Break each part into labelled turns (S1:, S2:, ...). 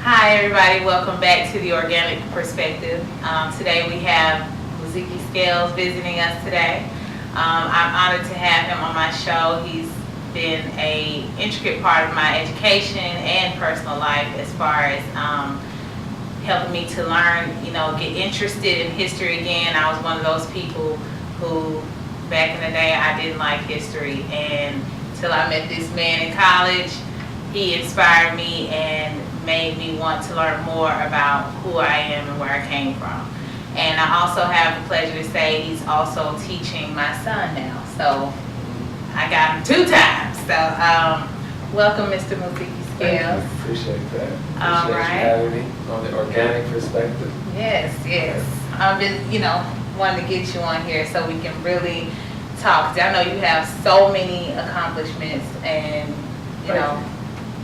S1: Hi everybody, welcome back to the Organic Perspective. Today we have Muziki Scales visiting us today. I'm honored to have him on my show. He's been an intricate part of my education and personal life as far as helping me to learn, get interested in history again. I was one of those people who, back in the day, I didn't like history, and until I met this man in college, he inspired me and made me want to learn more about who I am and where I came from. And I also have the pleasure to say he's also teaching my son now. So I got him 2 times. So welcome, Mr. Muziki Scales.
S2: Appreciate that.
S1: All
S2: Appreciate
S1: right.
S2: you having me on the Organic Perspective.
S1: Yes. I've been, wanting to get you on here so we can really talk. I know you have so many accomplishments and,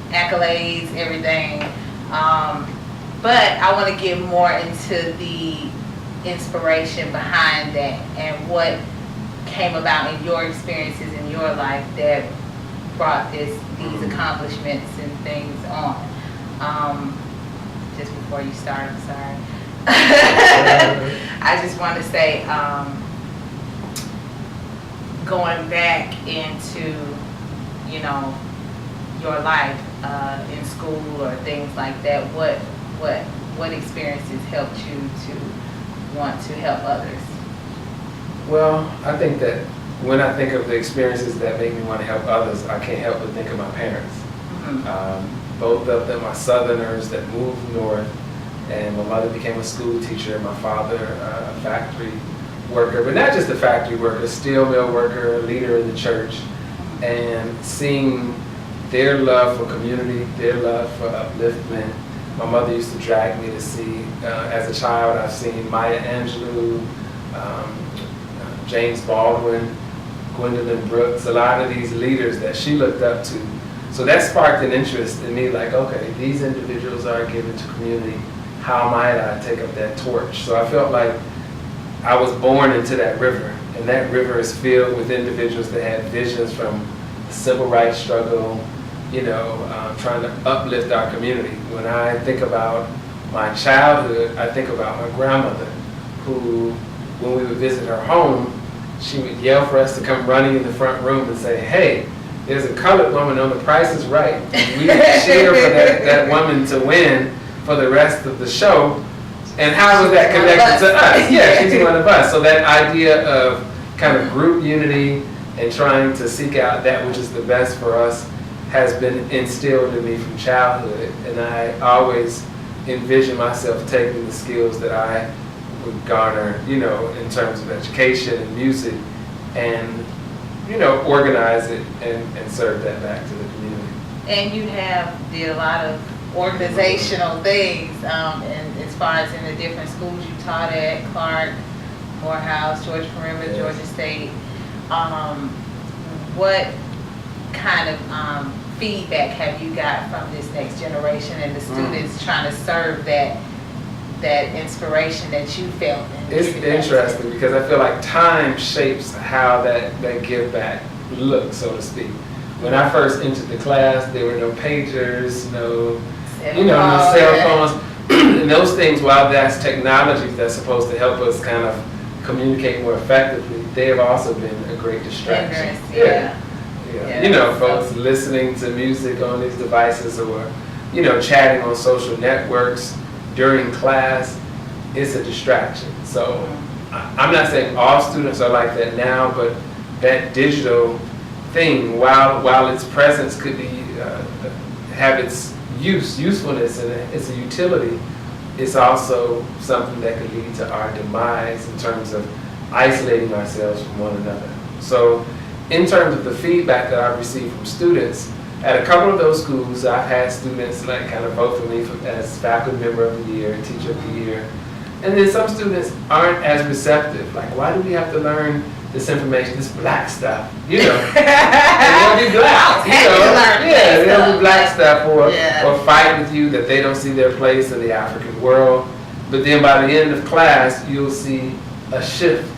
S1: accolades, everything. But I want to get more into the inspiration behind that and what came about in your experiences in your life that brought these accomplishments and things on. Just before you start, I'm sorry. I just want to say, going back into, your life in school or things like that, what experiences helped you to want to help others?
S2: Well, I think that when I think of the experiences that make me want to help others, I can't help but think of my parents. Mm-hmm. Both of them are Southerners that moved north, and my mother became a school teacher, my father a factory worker, but not just a factory worker, steel mill worker, leader in the church, and seeing their love for community, their love for upliftment. My mother used to drag me to see, as a child, I've seen Maya Angelou, James Baldwin, Gwendolyn Brooks, a lot of these leaders that she looked up to. So that sparked an interest in me, like, okay, these individuals are given to community. How might I take up that torch? So I felt like I was born into that river, and that river is filled with individuals that had visions from the civil rights struggle, trying to uplift our community. When I think about my childhood, I think about my grandmother, who, when we would visit her home, she would yell for us to come running in the front room and say, "Hey, there's a colored woman on The Price is Right." And we cheer for that woman to win for the rest of the show. And how was that connected to us? Yeah, she's one of us. So that idea of kind of group unity and trying to seek out that which is the best for us has been instilled in me from childhood. And I always envision myself taking the skills that I would garner, in terms of education and music, and, organize it and serve that back to the community.
S1: And you did a lot of organizational things, and as far as in the different schools you taught at, Clark, Morehouse, Georgia Perimeter, yes. Georgia State. What kind of feedback have you got from this next generation and the students trying to serve that inspiration that you felt?
S2: It's interesting because I feel like time shapes how that give back looks, so to speak. When I first entered the class, there were no pagers, no cell phones. And those things, while that's technology that's supposed to help us kind of communicate more effectively, they have also been a great distraction.
S1: Yeah.
S2: Folks listening to music on these devices or, chatting on social networks during class, it's a distraction. So I'm not saying all students are like that now, but that digital thing, while its presence could be have its usefulness and it's a utility, it's also something that could lead to our demise in terms of isolating ourselves from one another. So in terms of the feedback that I've received from students, at a couple of those schools, I've had students like kind of vote for me as faculty member of the year, teacher of the year. And then some students aren't as receptive. Like, why do we have to learn this information, this black stuff? They won't be black. They'll be black stuff or fight with you that they don't see their place in the African world. But then by the end of class, you'll see a shift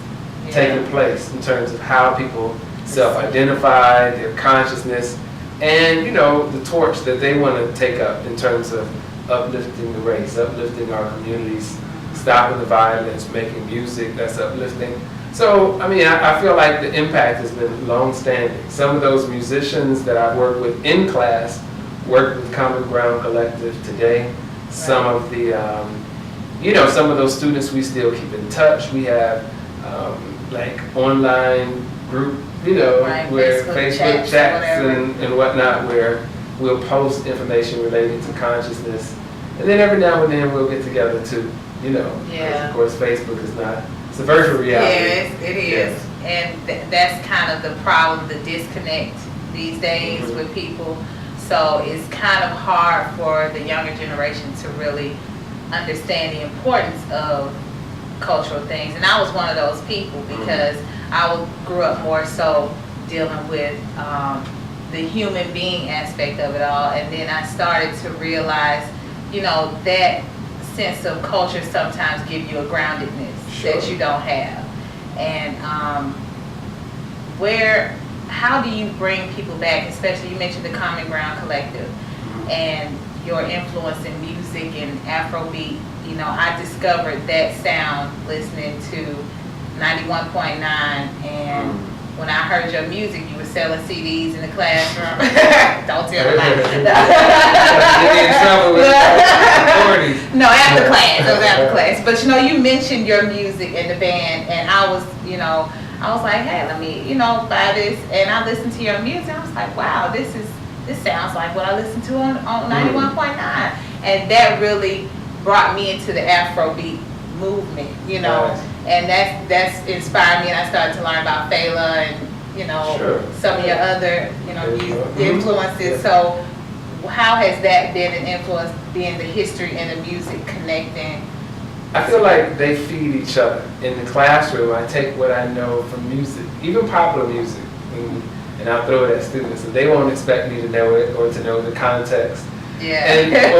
S2: taking place in terms of how people self-identify, their consciousness, and the torch that they want to take up in terms of uplifting the race, uplifting our communities, stopping the violence, making music that's uplifting. So, I mean, I feel like the impact has been long-standing. Some of those musicians that I've worked with in class work with Common Ground Collective today. Some of the, some of those students we still keep in touch. We have like online group, where Facebook chats and whatnot, where we'll post information related to consciousness. And then every now and then we'll get together too, because of course Facebook is not, it's a virtual reality.
S1: Yes, it is. Yes. And that's kind of the problem, the disconnect these days with people. So it's kind of hard for the younger generation to really understand the importance of cultural things. And I was one of those people because I grew up more so dealing with the human being aspect of it all. And then I started to realize, that sense of culture sometimes give you a groundedness that you don't have. And how do you bring people back, especially you mentioned the Common Ground Collective and your influence in music and Afrobeat. I discovered that sound listening to 91.9, and when I heard your music, you were selling CDs in the classroom. Don't tell nobody. No, after class. It was after class. But you mentioned your music and the band, and I was like, hey, let me, buy this. And I listened to your music. I was like, wow, this sounds like what I listened to on 91.9. And that really brought me into the Afrobeat movement, and that's inspired me. And I started to learn about Fela and, some of your other, influences. So how has that been an influence, being the history and the music connecting?
S2: I feel like they feed each other. In the classroom, I take what I know from music, even popular music, and I'll throw it at students, and they won't expect me to know it or to know the context. Yeah.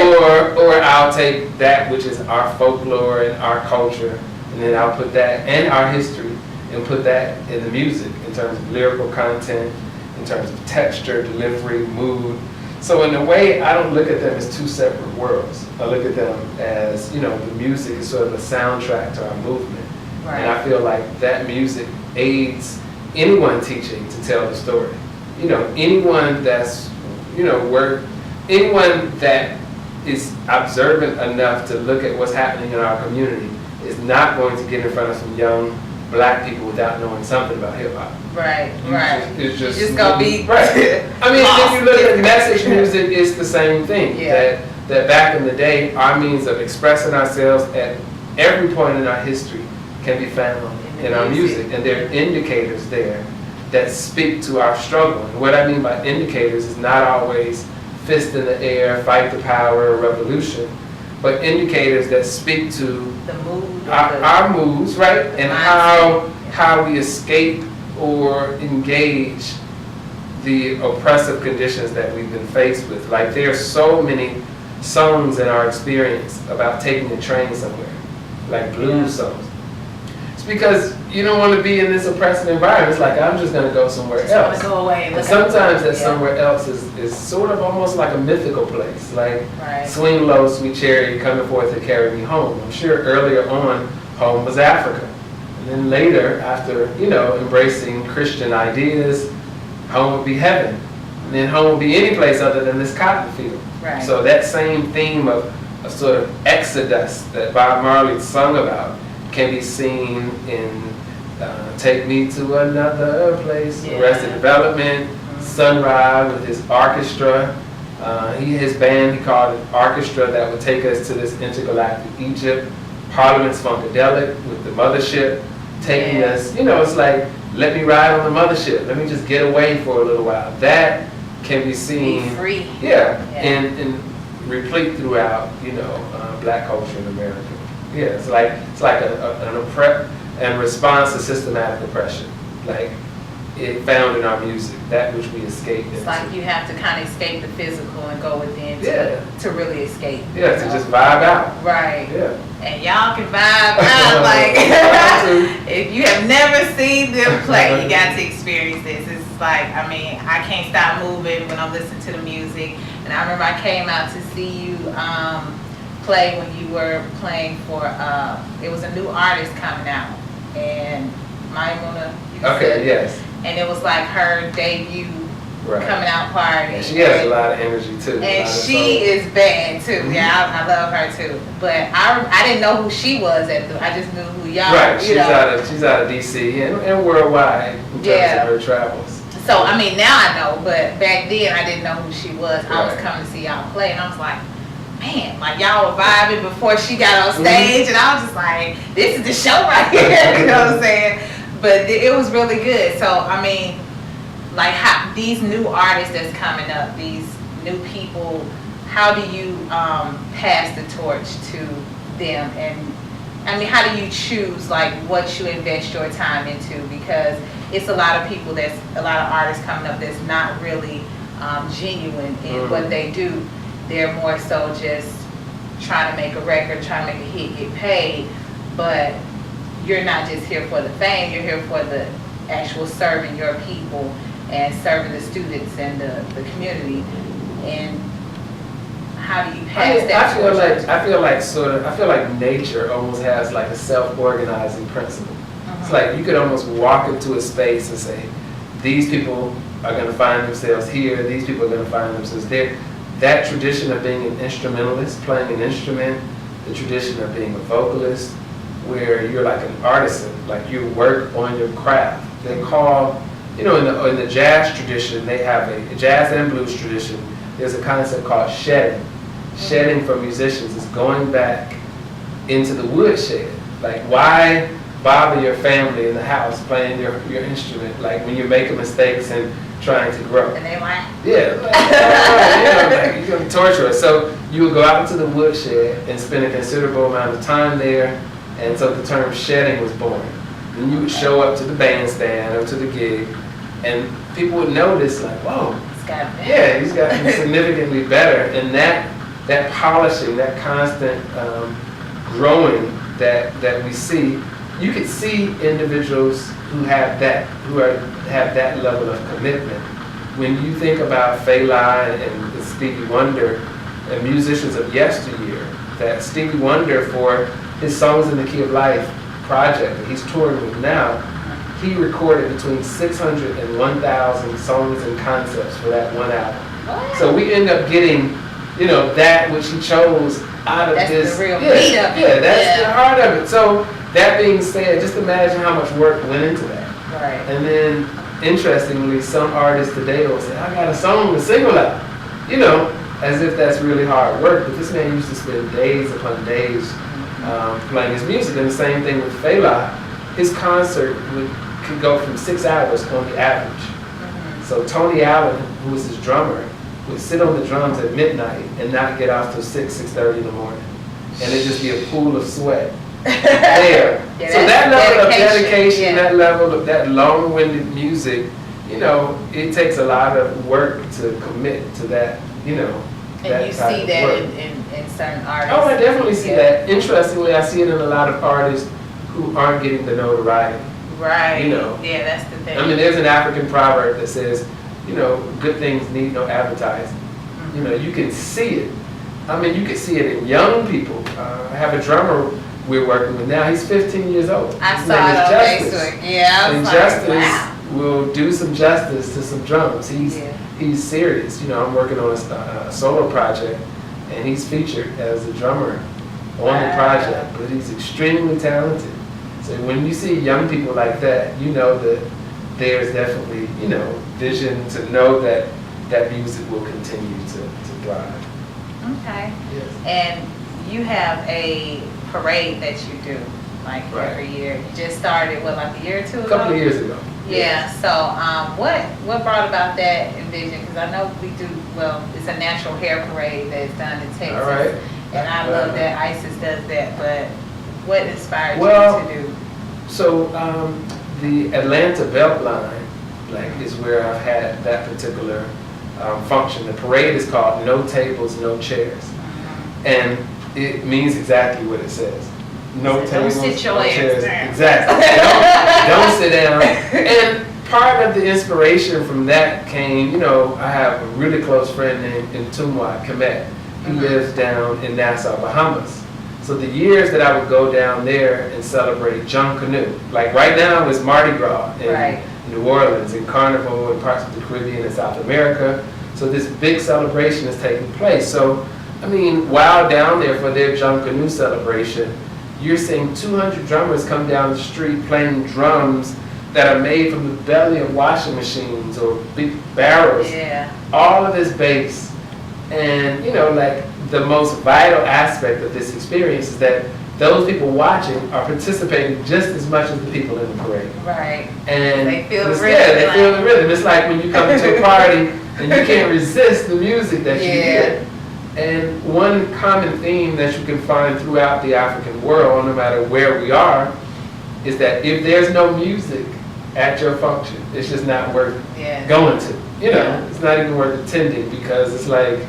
S2: or I'll take that which is our folklore and our culture, and then I'll put that and our history and put that in the music in terms of lyrical content, in terms of texture, delivery, mood. So in a way, I don't look at them as two separate worlds. I look at them as, the music is sort of a soundtrack to our movement. Right. And I feel like that music aids anyone teaching to tell the story. Anyone that's, anyone that is observant enough to look at what's happening in our community is not going to get in front of some young black people without knowing something about hip hop.
S1: Right.
S2: It's just
S1: gonna be
S2: right. I mean, if you look at message music, it's the same thing. Yeah. That back in the day, our means of expressing ourselves at every point in our history can be found in our music, and there are indicators there that speak to our struggle. And what I mean by indicators is not always fist in the air, fight the power, revolution, but indicators that speak to
S1: the mood,
S2: our moods, right? And how we escape or engage the oppressive conditions that we've been faced with. Like, there are so many songs in our experience about taking a train somewhere, like blues songs. It's because you don't want to be in this oppressive environment. It's like, I'm just going to go somewhere else.
S1: Go away.
S2: And sometimes that somewhere else is sort of almost like a mythical place. Like, swing low, sweet chariot, coming forth to carry me home. I'm sure earlier on, home was Africa. And then later, after, embracing Christian ideas, home would be heaven. And then home would be any place other than this cotton field. Right. So that same theme of a sort of exodus that Bob Marley sung about can be seen in Take Me to Another Place, Arrested Development, Sunrise with his orchestra. His band, he called it orchestra that would take us to this intergalactic Egypt. Parliament's Funkadelic with the mothership taking us, it's like, let me ride on the mothership. Let me just get away for a little while. That can be seen,
S1: be free.
S2: And replete throughout, black culture in America. Yeah, it's like an response to systematic oppression, like it found in our music, that which we escaped.
S1: It's like you have to kind of escape the physical and go within to really escape.
S2: Yeah, to just vibe out.
S1: Right.
S2: Yeah.
S1: And y'all can vibe out like if you have never seen them play, you got to experience this. was like, I mean, I can't stop moving when I'm listening to the music. And I remember I came out to see you play when you were playing for, it was a new artist coming out. And Maimuna,
S2: Okay, yes.
S1: and it was like her debut
S2: Right.
S1: coming out party.
S2: And she has a lot of energy too.
S1: And she is bad too.
S2: Mhm.
S1: Yeah, I love her too. But I didn't know who she was I just knew who y'all.
S2: Right,
S1: you know.
S2: she's out of DC and worldwide in terms of her travels.
S1: So I mean now I know, but back then I didn't know who she was. I was
S2: Right.
S1: coming to see y'all play, and I was like, man, like y'all were vibing before she got on stage, and I was just like, this is the show right here. You know what I'm saying? But it was really good. So I mean, like how these new artists that's coming up, these new people, how do you pass the torch to them? And I mean, how do you choose like what you invest your time into? Because it's a lot of people a lot of artists coming up that's not really genuine in what they do. They're more so just trying to make a record, trying to make a hit, get paid. But you're not just here for the fame, you're here for the actual serving your people and serving the students and the community. And how do you pass that torch?
S2: I feel like nature almost has like a self-organizing principle. It's like you could almost walk into a space and say, these people are going to find themselves here, these people are going to find themselves there. That tradition of being an instrumentalist, playing an instrument, the tradition of being a vocalist, where you're like an artisan, like you work on your craft. They call, you know, in the jazz tradition, they have a jazz and blues tradition, there's a concept called shedding. Shedding for musicians is going back into the woodshed. Like, why bother your family in the house playing your instrument, like when you're making mistakes and trying to grow?
S1: And they like,
S2: yeah, like you're going to torture us. So you would go out into the woodshed and spend a considerable amount of time there, and so the term shedding was born. And you would show up to the bandstand or to the gig, and people would notice, like, whoa, he's gotten significantly better. And that polishing, that constant growing that we see, you could see individuals who have that level of commitment. When you think about Fela and Stevie Wonder and musicians of yesteryear, that Stevie Wonder, for his Songs in the Key of Life project that he's touring with now, he recorded between 600 and 1,000 songs and concepts for that one album.
S1: what?
S2: So we end up getting, you know, that which he chose out of
S1: That's
S2: this.
S1: the real meat of it.
S2: Yeah, that's the heart of it. So that being said, just imagine how much work went into that.
S1: Right.
S2: And then, interestingly, some artists today will say, I got a song to single out. You know, as if that's really hard work. But this man used to spend days upon days playing his music. And the same thing with Fela. His concert could go from 6 hours on the average. So Tony Allen, who was his drummer, would sit on the drums at midnight and not get off till 6:30 in the morning. And it'd just be a pool of sweat there.
S1: Yeah,
S2: so that level of dedication,
S1: yeah.
S2: that level of that long-winded music, you know, it takes a lot of work to commit to that, you know.
S1: And you see that in certain artists.
S2: Oh, I definitely see that. Interestingly, I see it in a lot of artists who aren't getting the notoriety.
S1: Right.
S2: You know.
S1: Yeah, that's the thing.
S2: I mean, there's an African proverb that says, you know, good things need no advertising. You know, you can see it. I mean, you can see it in young people. I have a drummer we're working with now. He's 15 years old.
S1: I
S2: His
S1: saw
S2: name
S1: it
S2: is
S1: on
S2: Justice.
S1: Facebook. Yeah, I
S2: And
S1: was like,
S2: Justice
S1: wow.
S2: will do some justice to some drums. He's serious. You know, I'm working on a solo project, and he's featured as a drummer on the project. But he's extremely talented. So when you see young people like that, you know that there's definitely, you know, vision to know that that music will continue to thrive.
S1: Okay.
S2: Yes.
S1: And you have a parade that you do, like every year. You just started, what, like a year or two ago?
S2: A couple of years ago.
S1: Yeah, so what brought about that envision? Because I know we do, well, it's a natural hair parade that's done in Texas.
S2: All right.
S1: And I love that ISIS does that, but what inspired you to do?
S2: So the Atlanta Beltline, like, is where I've had that particular function. The parade is called No Tables, No Chairs. And it means exactly what it says. No tables,
S1: sit your
S2: no
S1: ass
S2: chairs.
S1: down.
S2: Exactly. Don't sit down. And part of the inspiration from that came, I have a really close friend named Ntumwa Kemet. He lives down in Nassau, Bahamas. So the years that I would go down there and celebrate Junk Canoe, like right now it's Mardi Gras in New Orleans and Carnival in parts of the Caribbean and South America. So this big celebration is taking place. So, while down there for their Junk Canoe celebration, you're seeing 200 drummers come down the street playing drums that are made from the belly of washing machines or big barrels.
S1: Yeah.
S2: All of this bass. And, like the most vital aspect of this experience is that those people watching are participating just as much as the people in the parade.
S1: Right.
S2: And
S1: they feel the rhythm.
S2: Yeah, they feel the rhythm. It's like when you come to a party and you can't resist the music that you hear. And one common theme that you can find throughout the African world, no matter where we are, is that if there's no music at your function, it's just not worth going to. It's not even worth attending because it's like,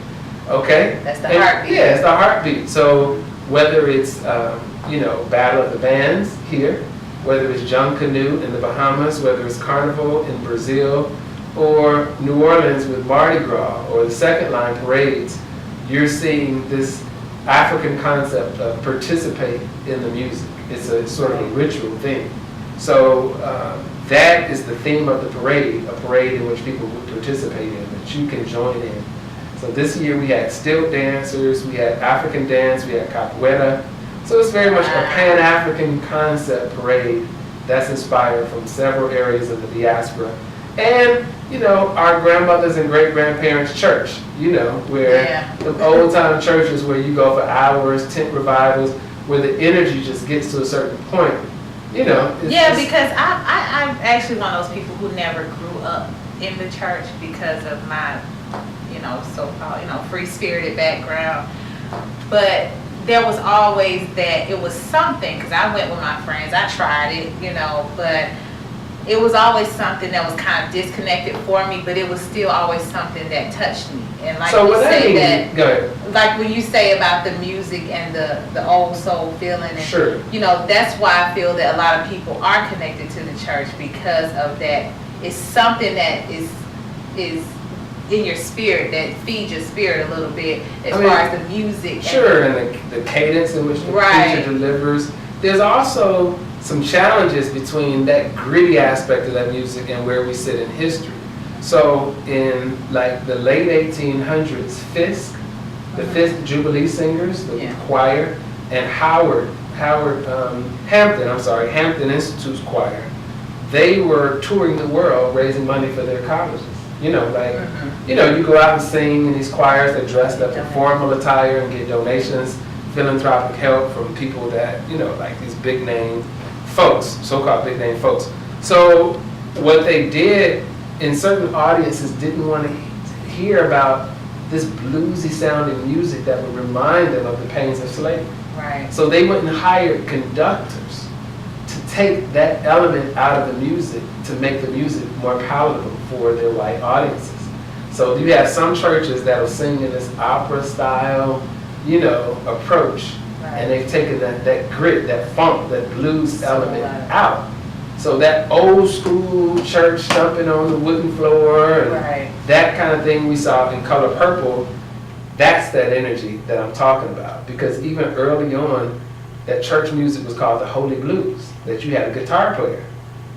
S2: okay.
S1: That's the heartbeat.
S2: Yeah, it's the heartbeat. So whether it's, Battle of the Bands here, whether it's Junk Canoe in the Bahamas, whether it's Carnival in Brazil, or New Orleans with Mardi Gras, or the second line parades, you're seeing this African concept of participate in the music. It's a sort of a ritual thing. So that is the theme of the parade, a parade in which people would participate in, that you can join in. So this year we had stilt dancers, we had African dance, we had capoeira. So it's very much a Pan-African concept parade that's inspired from several areas of the diaspora. And, our grandmothers and great-grandparents' church, where the old-time churches where you go for hours, tent revivals, where the energy just gets to a certain point.
S1: Because I'm actually one of those people who never grew up in the church because of my, so-called, free-spirited background. But there was always that it was something, because I went with my friends, I tried it, but it was always something that was kind of disconnected for me, but it was still always something that touched me. And like
S2: so
S1: you say
S2: go ahead.
S1: Like when you say about the music and the old soul feeling, and
S2: sure.
S1: That's why I feel that a lot of people are connected to the church because of that. It's something that is in your spirit, that feeds your spirit a little bit as far as the music.
S2: Sure, and the cadence in which the preacher delivers. There's also some challenges between that gritty aspect of that music and where we sit in history. So in like the late 1800s, Fisk, the Fisk Jubilee Singers, the choir, and Hampton Institute's choir, they were touring the world raising money for their colleges. You go out and sing in these choirs that dressed up in formal attire and get donations, philanthropic help from people that, like these big name folks, so-called big name folks. So what they did in certain audiences didn't want to hear about this bluesy sounding music that would remind them of the pains of slavery.
S1: Right.
S2: So they went and hired conductors to take that element out of the music to make the music more palatable for their white audiences. So you have some churches that'll sing in this opera style, approach. Right. And they've taken that grit, that funk, that blues element out. So that old school church thumping on the wooden floor and that kind of thing we saw in Color Purple, that's that energy that I'm talking about. Because even early on, that church music was called the Holy Blues, that you had a guitar player,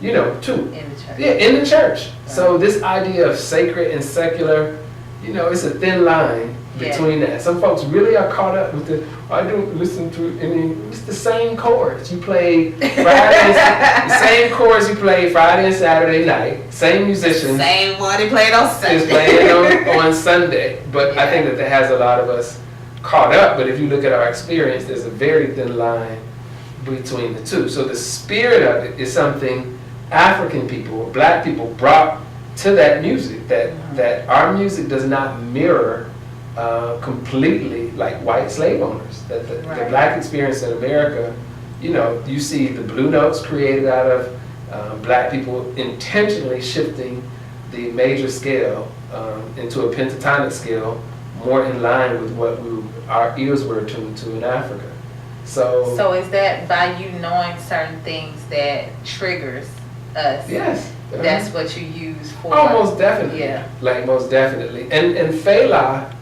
S2: too.
S1: In the church.
S2: Yeah, in the church. Right. So this idea of sacred and secular, it's a thin line between that. Some folks really are caught up with I don't listen to it's the same chords. You play Friday, the same chords you play Friday and Saturday night, same musicians.
S1: Same one they played on Sunday.
S2: Is playing on Sunday. But I think that has a lot of us caught up. But if you look at our experience, there's a very thin line between the two. So the spirit of it is something African people, black people brought to that music, that our music does not mirror completely like white slave owners. That the black experience in America, you see the blue notes created out of black people intentionally shifting the major scale into a pentatonic scale, more in line with what our ears were attuned to in Africa. So
S1: is that by you knowing certain things that triggers us?
S2: Yes.
S1: that's what you use for.
S2: Oh, most definitely.
S1: Yeah.
S2: Like most definitely. And Fela,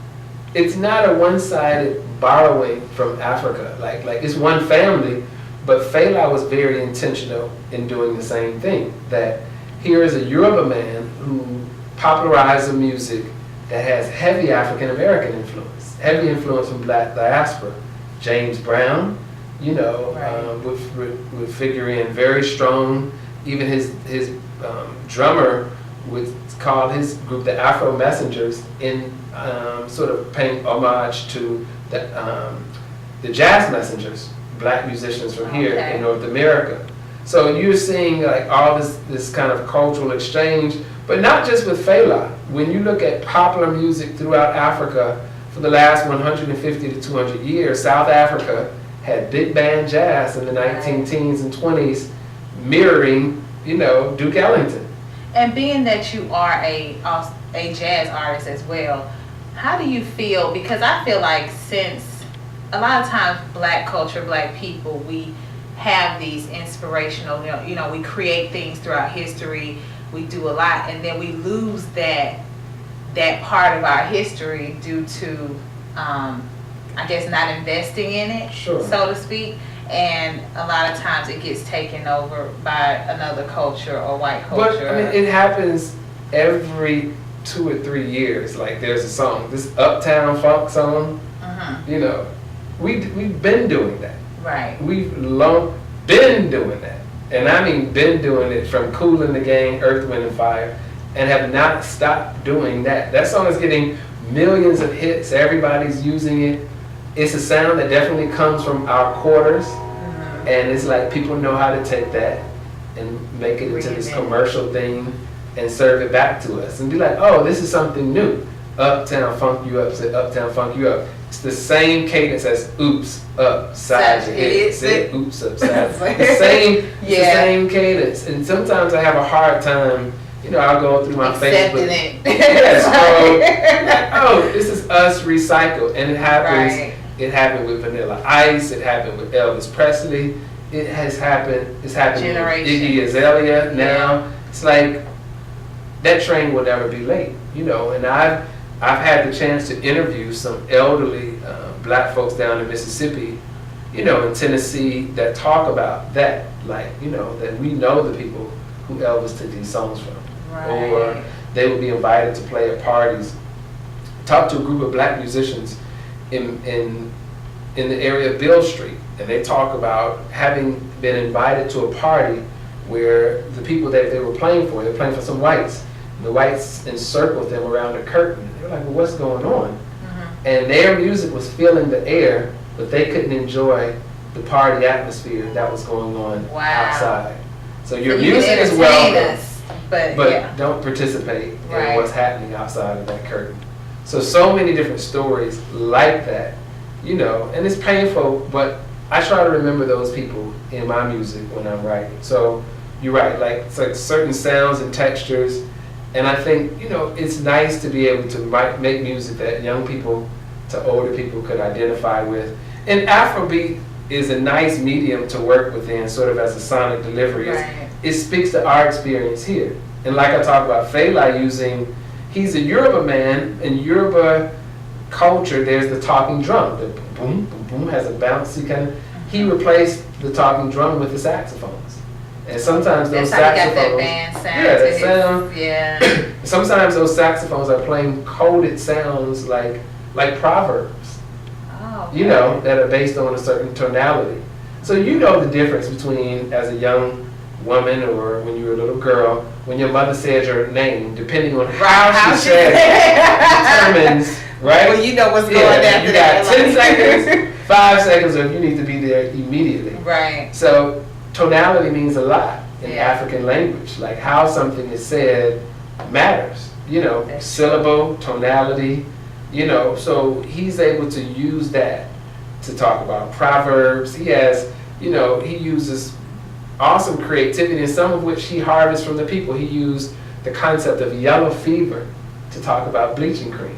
S2: it's not a one-sided borrowing from Africa. Like it's one family, but Fela was very intentional in doing the same thing. That here is a Yoruba man who popularized the music that has heavy African American influence, heavy influence from Black diaspora. James Brown, you know, would figure in very strong. Even his drummer would call his group the Afro Messengers in sort of paying homage to the Jazz Messengers, Black musicians from here in North America. So you're seeing like all this kind of cultural exchange, but not just with Fela. When you look at popular music throughout Africa for the last 150 to 200 years, South Africa had big band jazz in the 19 teens and 20s, mirroring, you know, Duke Ellington.
S1: And being that you are a jazz artist as well, how do you feel? Because I feel like since a lot of times Black culture, Black people, we have these inspirational, you know, we create things throughout history, we do a lot, and then we lose that part of our history due to, I guess, not investing in it,
S2: Sure.
S1: so to speak. And a lot of times it gets taken over by another culture or white culture.
S2: But I mean, it happens every 2 or 3 years. Like there's a song, this Uptown Funk song. You know, we've been doing that.
S1: Right.
S2: We've long been doing that, and I mean been doing it from Kool and the Gang, Earth, Wind and Fire, and have not stopped doing that. That song is getting millions of hits. Everybody's using it. It's a sound that definitely comes from our quarters, and it's like people know how to take that and make it into this commercial thing and serve it back to us and be like, oh, this is something new. Uptown Funk You Up, say Uptown Funk You Up. It's the same cadence as oops, up, side your head, say oops, up, side. The same cadence. And sometimes I have a hard time, you know, I'll go through my Facebook.
S1: Accepting it.
S2: Yes, oh, this is us recycled. And it happens.
S1: Right.
S2: It happened with Vanilla Ice. It happened with Elvis Presley. It has happened. It's happened with Iggy Azalea now. It's like that train will never be late, you know. And I've had the chance to interview some elderly Black folks down in Mississippi, you know, in Tennessee that talk about that, like, you know, that we know the people who Elvis took these songs from, or they would be invited to play at parties. Talk to a group of Black musicians in the area of Bill Street, and they talk about having been invited to a party where the people that they were playing for, they were playing for some whites. And the whites encircled them around a curtain. They were like, well, what's going on? And their music was filling the air, but they couldn't enjoy the party atmosphere that was going on outside. So your music is welcome, but don't participate in what's happening outside of that curtain. So many different stories like that, you know, and it's painful, but I try to remember those people in my music when I'm writing. So you're right, like it's like certain sounds and textures, and I think, you know, it's nice to be able to make music that young people to older people could identify with. And Afrobeat is a nice medium to work within, sort of as a sonic delivery. It speaks to our experience here. And like I talked about Fela using, he's a Yoruba man. In Yoruba culture, there's the talking drum. The boom, boom, boom has a bouncy kind of. He replaced the talking drum with the saxophones. And sometimes those saxophones.
S1: That band sound.
S2: Yeah, that sound. Yeah. Sometimes those saxophones are playing coded sounds like proverbs. Oh. Okay. You know, that are based on a certain tonality. So you know the difference between, as a young woman or when you were a little girl, when your mother said your name, depending on how she said it, determines, right?
S1: Well, you know what's going after
S2: you
S1: that.
S2: got 10 seconds, 5 seconds, or you need to be there immediately.
S1: Right.
S2: So tonality means a lot in African language. Like how something is said matters. You know, that's syllable, tonality, you know. So he's able to use that to talk about proverbs. He has, you know, he uses awesome creativity, and some of which he harvests from the people. He used the concept of yellow fever to talk about bleaching cream,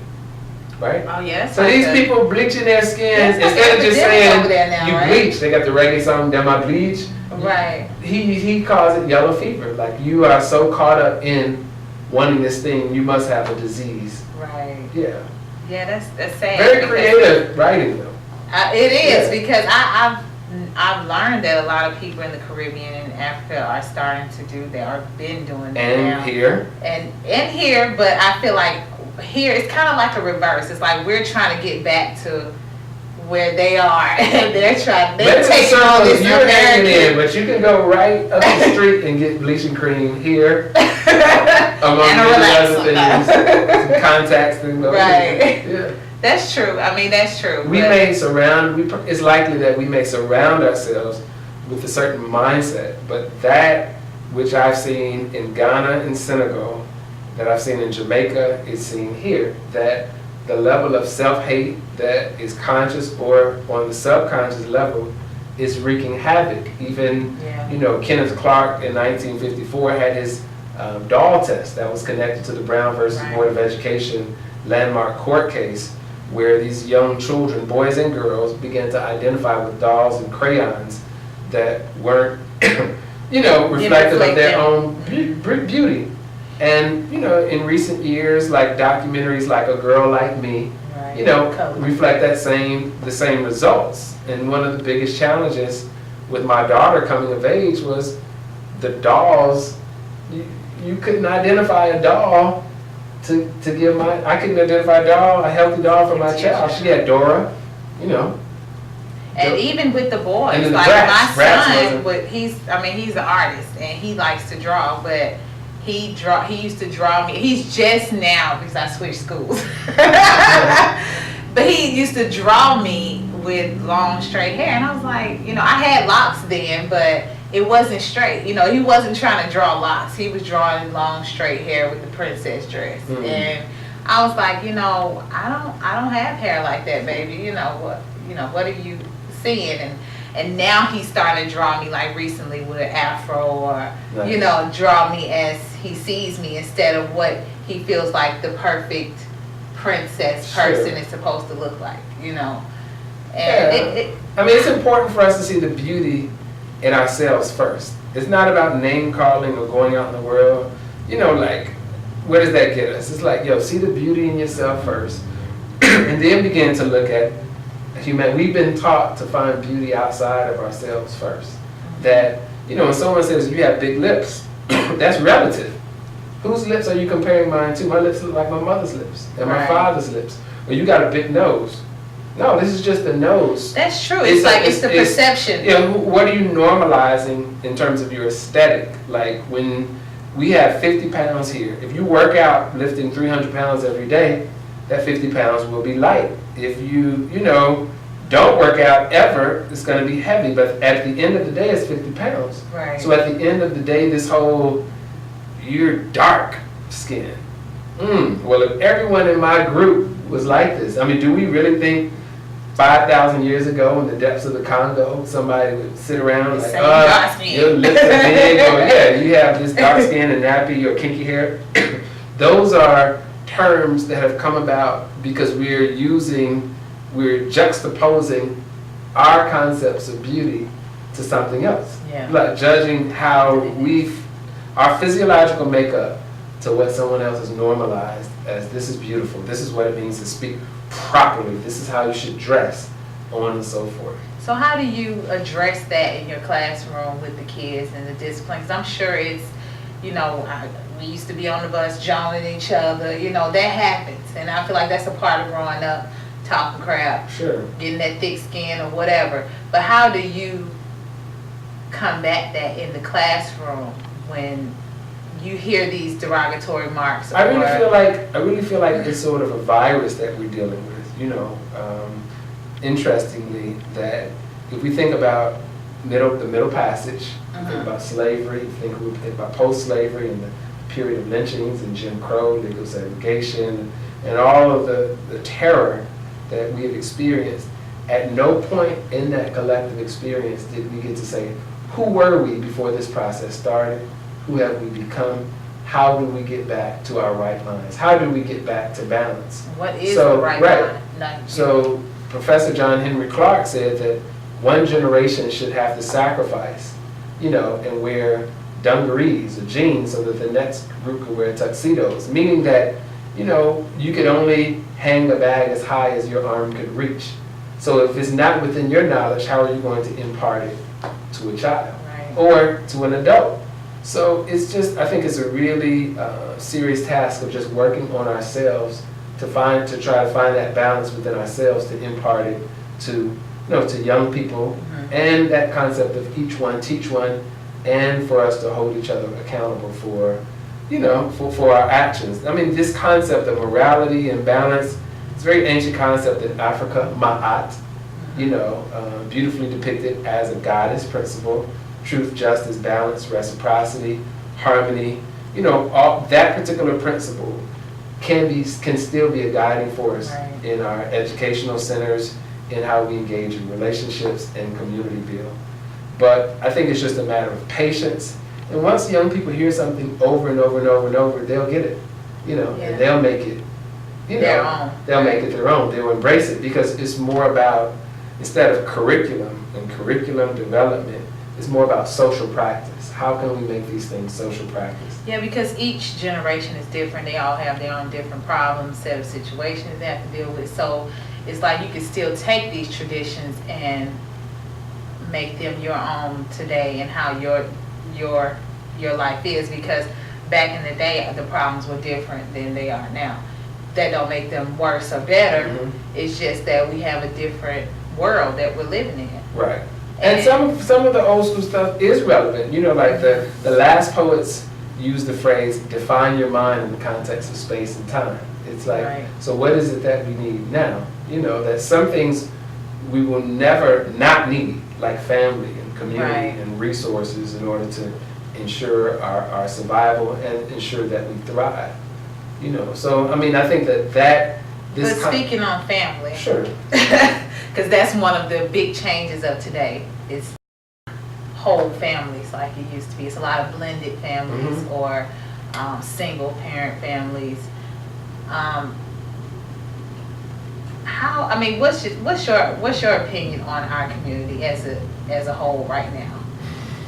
S2: right?
S1: Oh yes.
S2: So these people bleaching their skins, instead of just saying you bleach, they got the reggae song, "Them I bleach."
S1: Right.
S2: He calls it yellow fever. Like, you are so caught up in wanting this thing, you must have a disease.
S1: Right.
S2: Yeah.
S1: Yeah, that's sad.
S2: Very creative writing, though.
S1: It is,
S2: Yeah.
S1: because I've learned that a lot of people in the Caribbean and Africa are starting to do that, or been doing that
S2: And
S1: now.
S2: here.
S1: And here, but I feel like here it's kind of like a reverse. It's like we're trying to get back to where they are, and they're taking all this
S2: you're hanging in,
S1: American.
S2: but you can go right up the street and get bleaching cream here, among
S1: And a
S2: many other
S1: relaxer.
S2: things, some contacts, things over
S1: Right.
S2: here. Yeah.
S1: That's true. I mean, that's true.
S2: We
S1: but-
S2: may it's likely that we may surround ourselves with a certain mindset, but that which I've seen in Ghana and Senegal, that I've seen in Jamaica, is seen here, that the level of self-hate that is conscious or on the subconscious level is wreaking havoc. Even,
S1: Yeah.
S2: Kenneth Clark in 1954 had his doll test that was connected to the Brown versus
S1: Right.
S2: Board of Education landmark court case, where these young children, boys and girls, began to identify with dolls and crayons that weren't, reflective of their own beauty. And, in recent years, like documentaries like A Girl Like Me,
S1: Right. Code.
S2: reflect the same results. And one of the biggest challenges with my daughter coming of age was the dolls. You couldn't identify a doll to give I couldn't identify a healthy doll for my child. She had Dora,
S1: And even with the boys,
S2: And then the
S1: like
S2: Bratz.
S1: my
S2: Bratz
S1: son,
S2: wasn't-
S1: he's an artist and he likes to draw, but he used to draw me. He's just now, because I switched schools. But he used to draw me with long straight hair, and I was like, I had locks then, but it wasn't straight. He wasn't trying to draw locks. He was drawing long straight hair with the princess dress.
S2: Mhm.
S1: And I was like, I don't have hair like that, baby. What are you seeing? And now he started drawing me like recently with an afro, or
S2: Nice.
S1: draw me as he sees me instead of what he feels like the perfect princess person
S2: Sure.
S1: is supposed to look like. And
S2: Yeah. I mean, it's important for us to see the beauty in ourselves first. It's not about name calling or going out in the world. Where does that get us? It's like, see the beauty in yourself first, and then begin to look at humanity. We've been taught to find beauty outside of ourselves first. That, when someone says you have big lips, that's relative. Whose lips are you comparing mine to? My lips look like my mother's lips and my
S1: Right.
S2: father's lips. Or you got a big nose. No, this is just the nose.
S1: That's true. It's the perception.
S2: What are you normalizing in terms of your aesthetic? Like, when we have 50 pounds here, if you work out lifting 300 pounds every day, that 50 pounds will be light. If you, don't work out ever, it's going to be heavy. But at the end of the day, it's 50 pounds.
S1: Right.
S2: So at the end of the day, this whole, you're dark skin. Well, if everyone in my group was like this, I mean, do we really think 5,000 years ago in the depths of the Congo, somebody would sit around like,
S1: dark skin.
S2: your lips are big, or you have this dark skin and nappy or kinky hair. Those are terms that have come about because we're juxtaposing our concepts of beauty to something else.
S1: Yeah.
S2: Like judging how our physiological makeup to what someone else has normalized as, this is beautiful, this is what it means to speak properly, this is how you should dress, on and so forth.
S1: So how do you address that in your classroom with the kids and the discipline? Because I'm sure it's, we used to be on the bus joning each other, that happens. And I feel like that's a part of growing up, talking crap,
S2: Sure.
S1: getting that thick skin or whatever. But how do you combat that in the classroom when you hear these derogatory marks?
S2: I really feel like it's sort of a virus that we're dealing with. Interestingly, that if we think about the Middle Passage, we think about slavery, we think about post-slavery and the period of lynchings and Jim Crow, legal segregation, and all of the terror that we have experienced. At no point in that collective experience did we get to say, who were we before this process started? Who have we become? How do we get back to our right minds? How do we get back to balance?
S1: What is the right mind?
S2: So Professor John Henry Clark said that one generation should have to sacrifice and wear dungarees or jeans so that the next group could wear tuxedos, meaning that, you could only hang the bag as high as your arm could reach. So if it's not within your knowledge, how are you going to impart it to a child or to an adult? So it's just, I think it's a really serious task of just working on ourselves to try to find that balance within ourselves to impart it to, to young people, and that concept of each one teach one, and for us to hold each other accountable for, for our actions. I mean, this concept of morality and balance, it's a very ancient concept in Africa, ma'at, beautifully depicted as a goddess principle. Truth, justice, balance, reciprocity, harmony, all that particular principle can still be a guiding force in our educational centers, in how we engage in relationships and community build. But I think it's just a matter of patience. And once young people hear something over and over and over and over, they'll get it, and they'll make it,
S1: their own.
S2: They'll make it their own. They'll embrace it because it's more about, instead of curriculum and curriculum development, it's more about social practice. How can we make these things social practice?
S1: Yeah, because each generation is different. They all have their own different problems, set of situations they have to deal with. So it's like you can still take these traditions and make them your own today, and how your life is. Because back in the day, the problems were different than they are now. That don't make them worse or better. It's just that we have a different world that we're living in.
S2: Right. And some of the old school stuff is relevant. Like the last poets used the phrase, define your mind in the context of space and time. It's like, so what is it that we need now? That some things we will never not need, like family and community and resources, in order to ensure our survival and ensure that we thrive. So I mean, I think that this.
S1: But speaking on family.
S2: Sure.
S1: Because that's one of the big changes of today. It's whole families like it used to be. It's a lot of blended families or single parent families. What's your opinion on our community as a whole right now?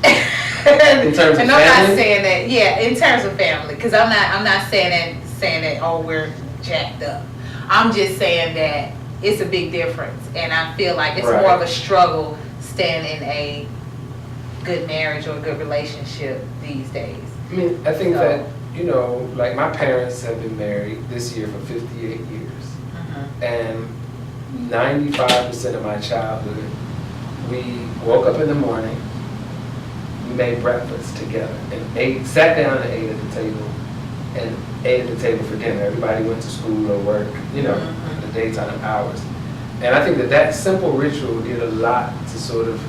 S2: In terms of
S1: and I'm
S2: family?
S1: not saying that. Yeah, in terms of family, because I'm not saying that. Oh, we're jacked up. I'm just saying that it's a big difference, and I feel like it's more of a struggle staying in a good marriage or a good relationship these days.
S2: I mean, I think that, like my parents have been married this year for 58 years. And 95% of my childhood, we woke up in the morning, we made breakfast together, and sat down and ate at the table, and ate at the table for dinner. Everybody went to school or work, in the daytime hours. And I think that simple ritual did a lot to sort of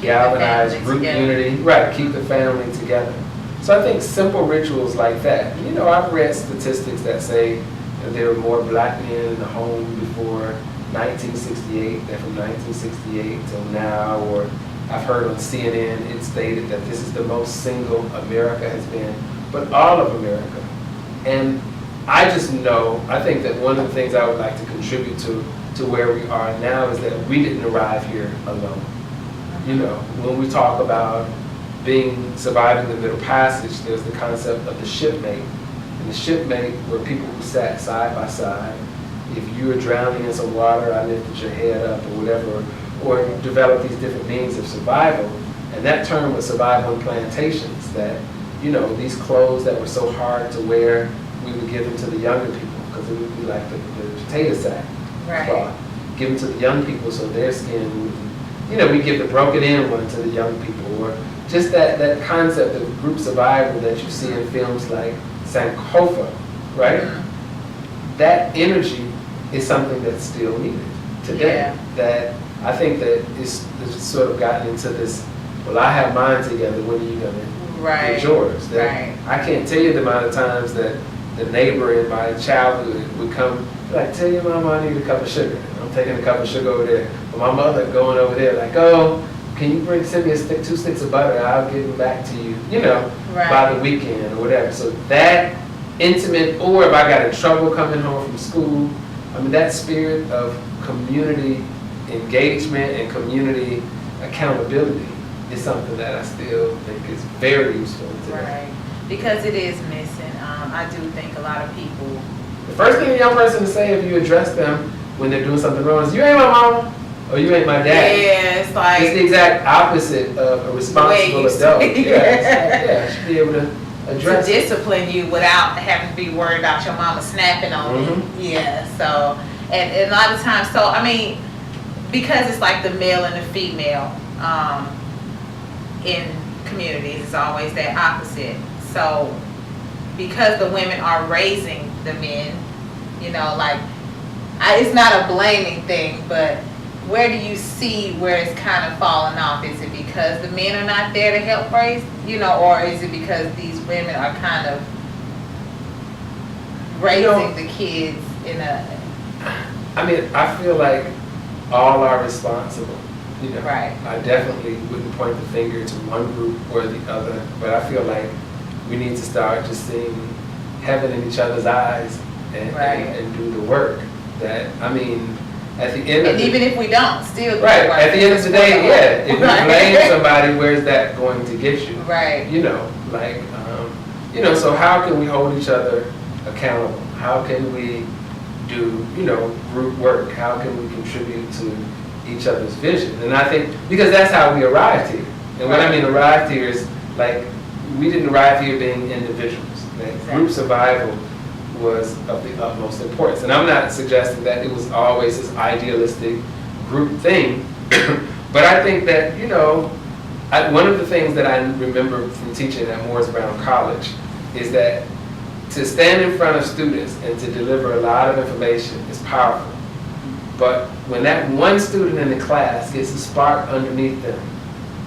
S2: galvanize group unity, keep the family together. So I think simple rituals like that. I've read statistics that say there were more black men in the home before 1968 than from 1968 till now, or I've heard on CNN it stated that this is the most single America has been, but all of America. And I think that one of the things I would like to contribute to where we are now is that we didn't arrive here alone. When we talk about surviving the Middle Passage, there's the concept of the shipmate. And the shipmate were people who sat side by side. If you were drowning in some water, I lifted your head up or whatever, or developed these different means of survival. And that term was survival in plantations, that, these clothes that were so hard to wear, we would give them to the younger people, because it would be like the potato sack cloth. Give them to the young people so their skin would, we give the broken in one to the young people, or just that concept of group survival that you see in films like Sankofa, right? That energy is something that's still needed today. That I think that it's sort of gotten into this, well, I have mine together, when are you going to get yours? That I can't tell you the amount of times that the neighbor in my childhood would come, like, tell your mama I need a cup of sugar. And I'm taking a cup of sugar over there. But my mother going over there like, oh, can you send me 2 sticks of butter? I'll give them back to you, by the weekend or whatever. So that intimate, or if I got in trouble coming home from school, that spirit of community engagement and community accountability is something that I still think is very useful today.
S1: Right. Because it is missing. I do think a lot of people.
S2: The first thing a young person to say if you address them when they're doing something wrong is, you ain't my mama, or you ain't my dad.
S1: Yeah, it's like.
S2: It's the exact opposite of a responsible adult. Yeah, should be able to address
S1: to discipline you without having to be worried about your mama snapping on you. Yeah, so, and a lot of times, so, I mean, because it's like the male and the female in communities, it's always that opposite. So, because the women are raising the men, you know, like, it's not a blaming thing, but where do you see where it's kind of falling off? Is it because the men are not there to help raise, you know, or is it because these women are kind of raising the kids in a...
S2: I mean, I feel like all are responsible. You know,
S1: right.
S2: I definitely wouldn't point the finger to one group or the other, but I feel like we need to start just seeing heaven in each other's eyes and, and do the work. That, I mean, at the end of
S1: even if we don't, still do
S2: right.
S1: the work.
S2: At the end of the day, yeah. If you blame somebody, where's that going to get you?
S1: Right.
S2: You know, like, you know. So how can we hold each other accountable? How can we do, you know, group work? How can we contribute to each other's vision? And I think because that's how we arrived here. And what I mean arrived here is like we didn't arrive here being individuals. Like, group survival was of the utmost importance. And I'm not suggesting that it was always this idealistic group thing, but I think that, you know, one of the things that I remember from teaching at Morris Brown College is that to stand in front of students and to deliver a lot of information is powerful. But when that one student in the class gets a spark underneath them,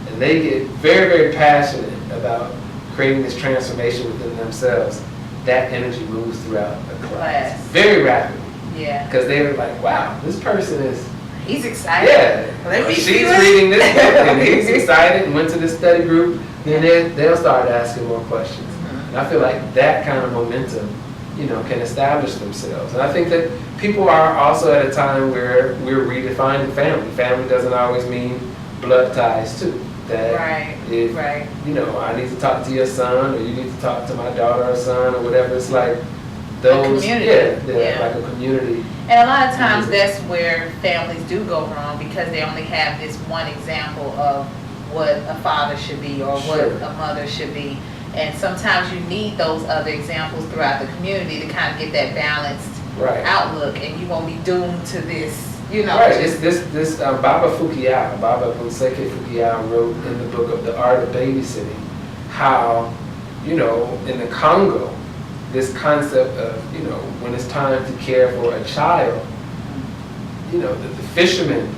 S2: and they get very, very passionate about creating this transformation within themselves, that energy moves throughout the class very rapidly. Yeah. Because they're like, wow, this person is...
S1: He's excited.
S2: Yeah. She's reading this book, and he's excited and went to this study group. Then they'll start asking more questions. And I feel like that kind of momentum, you know, can establish themselves. And I think that people are also at a time where we're redefining family. Family doesn't always mean blood ties too. That if, you know, I need to talk to your son, or you need to talk to my daughter or son, or whatever, it's like those, like a community.
S1: And a lot of times that's where families do go wrong, because they only have this one example of what a father should be or what a mother should be. And sometimes you need those other examples throughout the community to kind of get that balanced outlook, and you won't be doomed to this. You know,
S2: this Baba Bunseke Fukuyama wrote in the book of The Art of Babysitting how, you know, in the Congo, this concept of, you know, when it's time to care for a child, you know, the fishermen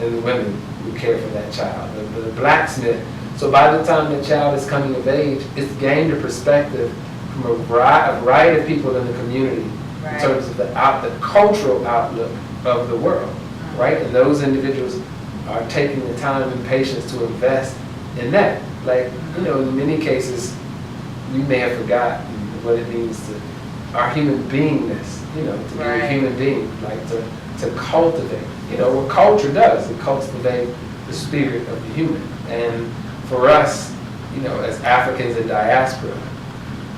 S2: and the women who care for that child, the blacksmith. So by the time the child is coming of age, it's gained a perspective from a variety of people in the community in terms of the cultural outlook of the world, right? And those individuals are taking the time and patience to invest in that. Like, you know, in many cases, we may have forgotten what it means to our human beingness, you know, to be a human being, like to cultivate, you know, what culture does, it cultivates the spirit of the human. And for us, you know, as Africans in diaspora,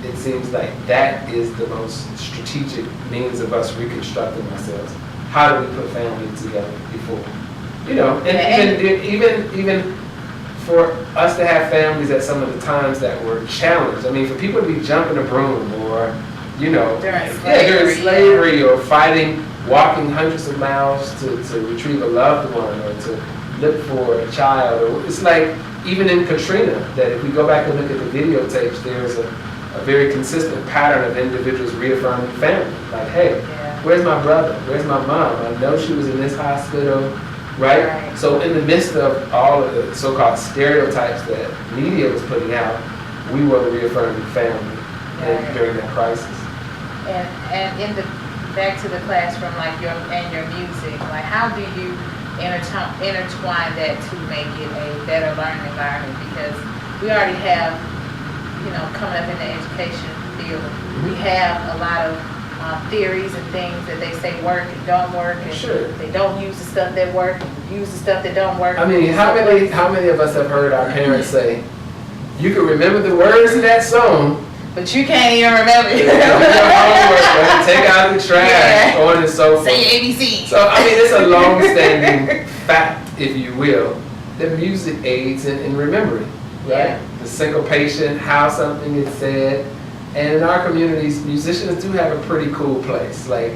S2: it seems like that is the most strategic means of us reconstructing ourselves. How do we put families together before? You know, and even for us to have families at some of the times that were challenged. I mean, for people to be jumping a broom or, you know, during slavery or fighting, walking hundreds of miles to retrieve a loved one or to look for a child. Or it's like, even in Katrina, that if we go back and look at the videotapes, there's a very consistent pattern of individuals reaffirming family. Like, hey, where's my brother? Where's my mom? I know she was in this hospital, right? So in the midst of all of the so-called stereotypes that media was putting out, we were reaffirming family during that crisis.
S1: And in the back to the classroom, like your music, like how do you intertwine that to make it a better learning environment? Because we already have, you know, coming up in the education field, we have a lot of
S3: theories and things that they say work and don't work, and
S2: Sure.
S3: they don't use the stuff that work and use the stuff that don't work.
S2: I mean, how many of us have heard our parents say, you can remember the words of that song,
S3: But you can't even remember
S2: do
S3: it.
S2: your homework, take out the trash,
S3: Yeah.
S2: on and so forth.
S3: Say ABC.
S2: So, I mean, it's a long-standing fact, if you will, that music aids in remembering, right?
S3: Yeah.
S2: The syncopation, how something is said. And in our communities, musicians do have a pretty cool place. Like,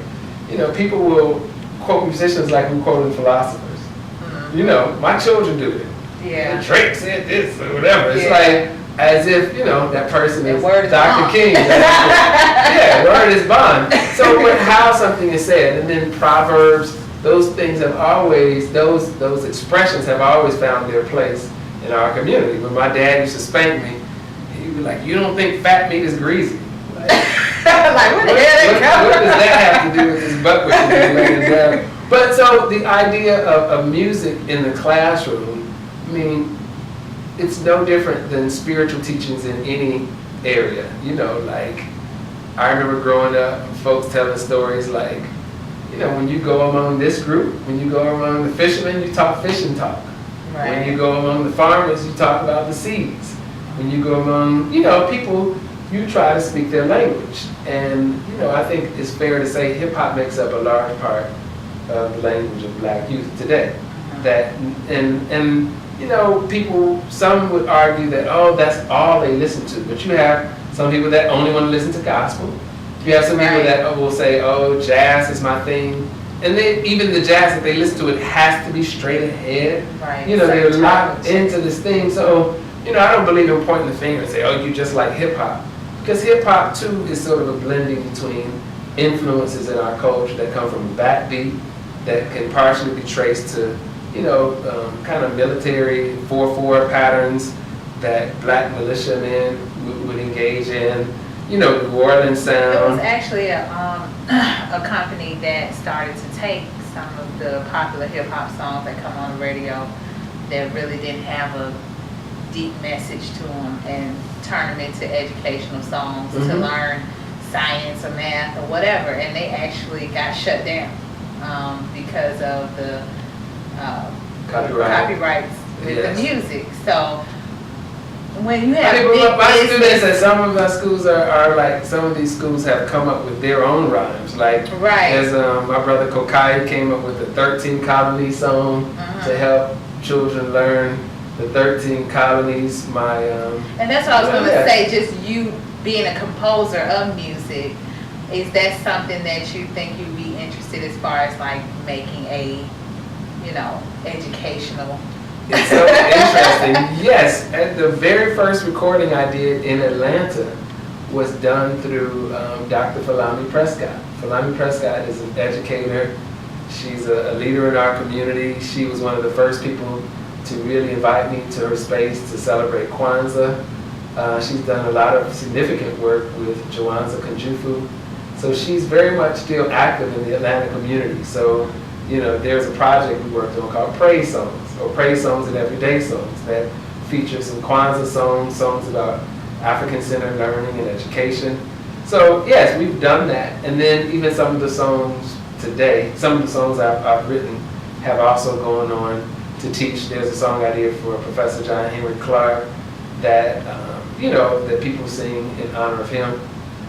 S2: you know, people will quote musicians like we quote philosophers.
S3: Mhm.
S2: You know, my children do it.
S3: Yeah.
S2: Drake said this or whatever. It's
S3: Yeah.
S2: like, as if, you know, that person
S3: That
S2: is
S3: word is
S2: Dr.
S3: bond.
S2: King. Yeah, word is bond. So with how something is said, and then proverbs, those things have always, those expressions have always found their place in our community. When my dad used to spank me, he'd be like, you don't think fat meat is greasy? Like,
S3: Like, what the hell
S2: what does that have to do with this butt which is laying down? But so the idea of music in the classroom, I mean, it's no different than spiritual teachings in any area. You know, like, I remember growing up, folks telling stories like, you know, when you go among this group, when you go among the fishermen, you talk fishing talk. When you go among the farmers, you talk about the seeds. When you go among, you know, people, you try to speak their language. And, you know, I think it's fair to say hip hop makes up a large part of the language of black youth today. That, and you know, people, some would argue that, oh, that's all they listen to. But you have some people that only want to listen to gospel. You have some people that will say, oh, jazz is my thing. And then even the jazz that they listen to, it has to be straight ahead.
S3: Right.
S2: You know, they're
S3: Certain
S2: locked
S3: tones.
S2: into this thing. So, you know, I don't believe in pointing the finger and say, oh, you just like hip hop. Because hip hop too is sort of a blending between influences in our culture that come from a backbeat that can partially be traced to, you know, kind of military 4/4 patterns that black militiamen would engage in. You know, New Orleans
S3: There was
S2: sound.
S3: actually a company that started to take some of the popular hip hop songs that come on the radio that really didn't have a deep message to them and turn them into educational songs to
S2: Mhm.
S3: learn science or math or whatever, and they actually got shut down because of the copyrights with
S2: Yes.
S3: the music. So when you
S2: I
S3: have
S2: think
S3: big
S2: my students
S3: business,
S2: at some of our schools are like, some of these schools have come up with their own rhymes. Like,
S3: right?
S2: as my brother Kokai came up with the 13 Colony song to help children learn the 13 colonies.
S3: And that's what I was going to
S2: Yeah.
S3: say, just you being a composer of music, is that something that you think you'd be interested as far as like making a, you know, educational?
S2: It's so interesting. Yes, and the very first recording I did in Atlanta was done through Dr. Falami Prescott. Falami Prescott is an educator. She's a leader in our community. She was one of the first people to really invite me to her space to celebrate Kwanzaa. She's done a lot of significant work with Jawanza Kanjufu. So she's very much still active in the Atlanta community. So, you know, there's a project we worked on called Praise Songs, or Praise Songs and Everyday Songs, that feature some Kwanzaa songs, songs about African-centered learning and education. So yes, we've done that. And then even some of the songs today, some of the songs I've written have also gone on to teach. There's a song I did for Professor John Henry Clark that, you know, that people sing in honor of him.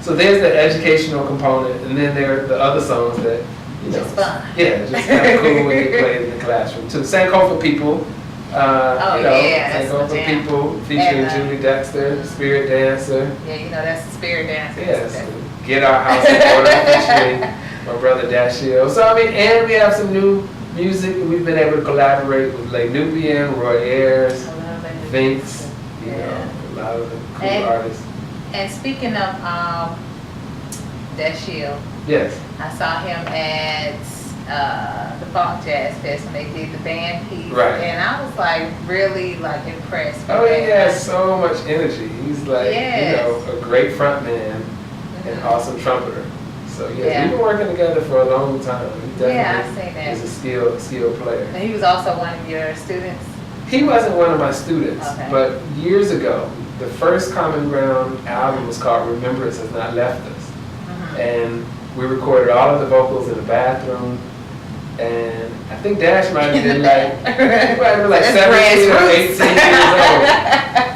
S2: So there's the educational component, and then there are the other songs that, you know,
S3: Just fun.
S2: yeah, just kind of cool when they play in the classroom too. Sankofa People, you know,
S3: yeah, that's
S2: Sankofa
S3: the jam.
S2: People featuring
S3: And,
S2: Julie Dexter, Spirit Dancer.
S3: Yeah, you know, that's the spirit dancer.
S2: Yes, Get Our House in Order featuring my brother Dashiell. So I mean, and we have some new music. We've been able to collaborate with Lake Nubian, Roy Ayers, Vince, you know, a lot of the cool artists.
S3: And speaking of Dashiell,
S2: Yes.
S3: I saw him at the Funk Jazz Fest when they did the band piece.
S2: Right.
S3: And I was like really like impressed with
S2: Oh, he
S3: that.
S2: has so much energy. He's like,
S3: Yes.
S2: you know, a great front man and awesome trumpeter. So yeah, we've been working together for a long time. He
S3: Yeah,
S2: definitely
S3: I see that.
S2: is a skilled player.
S3: And he was also one of your students.
S2: He wasn't one of my students,
S3: Okay.
S2: but years ago, the first Common Ground album was called Remembrance Has Not Left Us. And We recorded all of the vocals in the bathroom. And I think Dash might have been like 17 or 18 years old.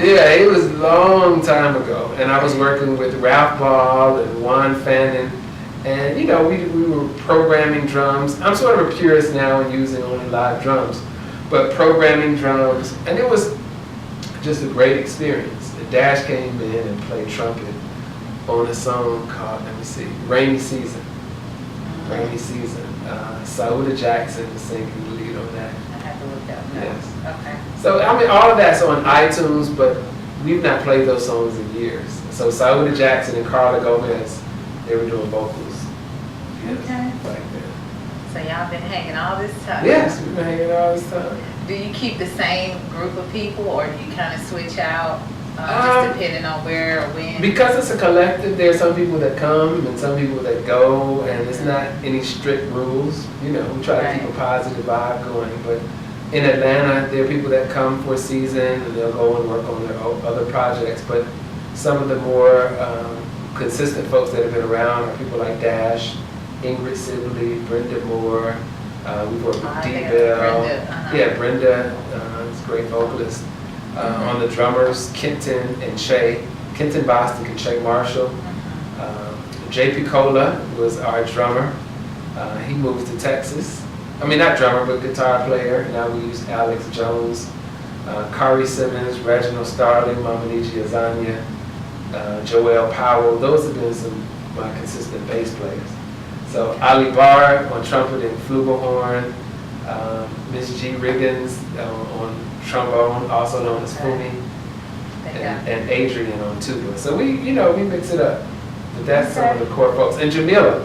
S2: Yeah, it was a long time ago. And I was working with Ralph Ball and Juan Fannin. And you know, we were programming drums. I'm sort of a purist now and using only live drums. But programming drums, and it was just a great experience. And Dash came in and played trumpet on a song called, let me see, Rainy Season. Rainy Season. Sauda Jackson was singing the lead on that.
S3: I have to look that up.
S2: Yes.
S3: Okay.
S2: So, I mean, all of that's on iTunes, but we've not played those songs in years. So Sauda Jackson and Carla Gomez, they were doing vocals. Yes,
S3: Okay.
S2: back then.
S3: So y'all been hanging all this time?
S2: Yes, we've been hanging all this time.
S3: Do you keep the same group of people, or do you kind of switch out,
S2: Um,
S3: just depending on where or when?
S2: Because it's a collective, there are some people that come and some people that go, and it's not any strict rules. You know, we try to keep a positive vibe going. But in Atlanta, there are people that come for a season and they'll go and work on their other projects. But some of the more consistent folks that have been around are people like Dash, Ingrid Sibley, Brenda Moore. We've worked with Dee Bell. Yeah, Brenda is a great vocalist. On the drummers, Kenton and Shay. Kenton Bostic and Shay Marshall. J.P. Cola was our drummer. He moved to Texas. I mean, not drummer, but guitar player. Now we use Alex Jones. Kari Simmons, Reginald Starling, Mamanichi Azania, Joel Powell. Those have been some of my consistent bass players. So Ali Barr on trumpet and flugelhorn. Miss G. Riggins on trombone, also known as Fumi, and Adrian on tuba. So we mix it up. But that's some of the core folks. And Jamila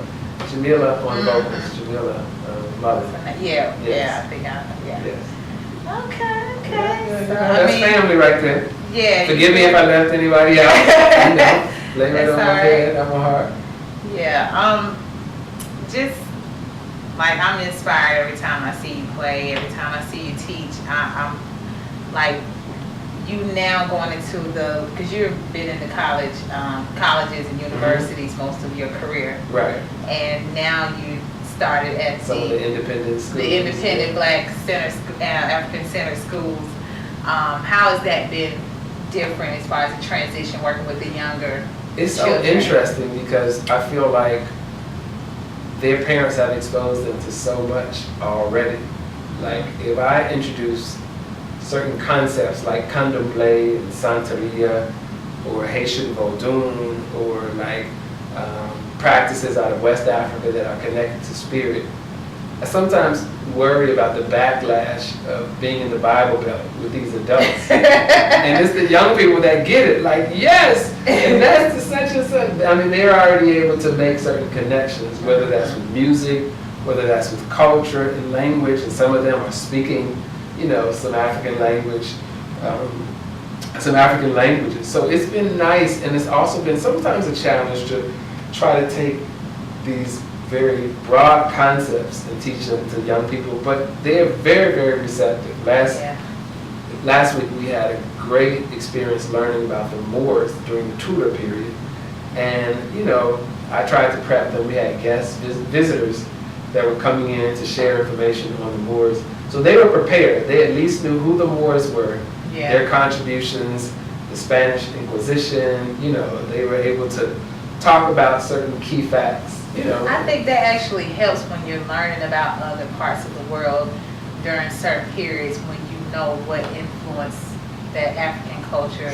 S2: on vocals. Jamila, mother.
S3: Yeah,
S2: Yes.
S3: I think yeah.
S2: Yes.
S3: Okay.
S2: Yeah,
S3: So,
S2: that's family right there.
S3: Yeah.
S2: Forgive me if I left anybody out. Lay right on my head, on my heart.
S3: Yeah. Just like I'm inspired every time I see you play, every time I see you teach. I'm like, you now going into because you've been in the colleges and universities most of your career.
S2: Right.
S3: And now you started at
S2: Some of the independent schools.
S3: The independent Black center, African center schools. How has that been different as far as the transition working with the younger
S2: It's
S3: children?
S2: so interesting because I feel like their parents have exposed them to so much already. Like if I introduce certain concepts like candomblé and santeria or Haitian Vodun or like practices out of West Africa that are connected to spirit, I sometimes worry about the backlash of being in the Bible Belt with these adults. And it's the young people that get it, like, yes, and that's the such and such. I mean, they're already able to make certain connections, whether that's with music, whether that's with culture and language, and some of them are speaking, some African language, some African languages. So it's been nice, and it's also been sometimes a challenge to try to take these very broad concepts and teach them to young people, but they're very, very receptive. Last week we had a great experience learning about the Moors during the Tudor period, and I tried to prep them. We had guests, visitors that were coming in to share information on the Moors, so they were prepared. They at least knew who the Moors were, their contributions, the Spanish Inquisition. They were able to talk about certain key facts.
S3: I think that actually helps when you're learning about other parts of the world during certain periods when you know what influence that African culture,